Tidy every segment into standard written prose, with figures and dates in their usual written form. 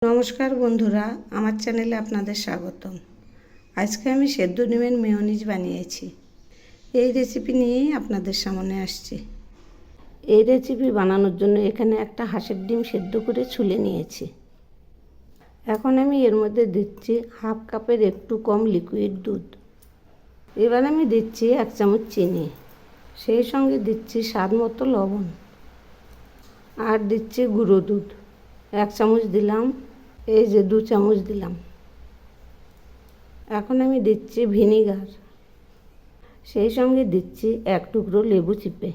নমস্কার বন্ধুরা, আমার চ্যানেলে আপনাদের স্বাগতম। আজকে আমি সেদ্ধ ডিমের মেয়োনিজ বানিয়েছি। এই রেসিপি নিয়েই আপনাদের সামনে আসছি। এই রেসিপি বানানোর জন্য এখানে একটা হাঁসের ডিম সেদ্ধ করে ছুলে নিয়েছি। এখন আমি এর মধ্যে দিচ্ছি হাফ কাপের একটু কম লিকুইড দুধ। এবার আমি দিচ্ছি 1 চামচ চিনি, সেই সঙ্গে দিচ্ছি স্বাদ মতো লবণ, আর দিচ্ছি গুঁড়ো দুধ 1 চামচ দিলাম, এই যে 2 চামচ দিলাম। এখন আমি দিচ্ছি ভিনিগার, সেই সঙ্গে দিচ্ছি 1 টুকরো লেবু চিপে।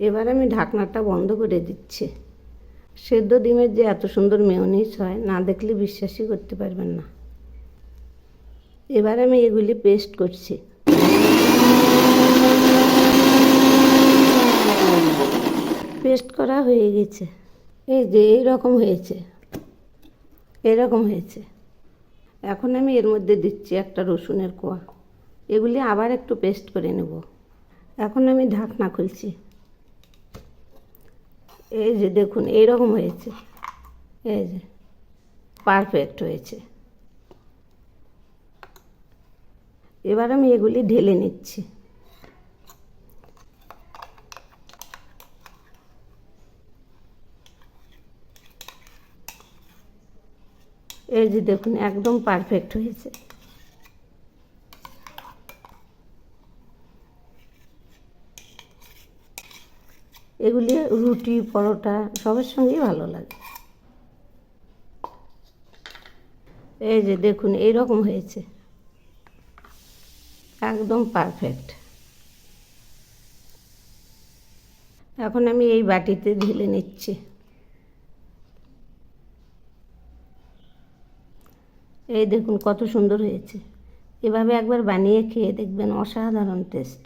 এবার আমি ঢাকনাটা বন্ধ করে দিচ্ছি। সেদ্ধ ডিমের যে এত সুন্দর মেয়োনিজ হয়, না দেখলে বিশ্বাসই করতে পারবেন না। এবার আমি এগুলি পেস্ট করছি। পেস্ট করা হয়ে গেছে। এই যে এইরকম হয়েছে, এরকম হয়েছে। এখন আমি এর মধ্যে দিচ্ছি একটা রসুনের কোয়া। এগুলি আবার একটু পেস্ট করে নেব। এখন আমি ঢাকনা খুলছি। এই যে দেখুন, এইরকম হয়েছে। এই যে পারফেক্ট হয়েছে। এবার আমি এগুলি ঢেলে নিচ্ছি। এই যে দেখুন, একদম পারফেক্ট হয়েছে। এগুলি রুটি, পরোটা সবের সঙ্গেই ভালো লাগে। এই যে দেখুন, এইরকম হয়েছে, একদম পারফেক্ট। এখন আমি এই বাটিতে ঢেলে নিচ্ছি। এই দেখুন কত সুন্দর হয়েছে। এভাবে একবার বানিয়ে খেয়ে দেখবেন, অসাধারণ টেস্ট।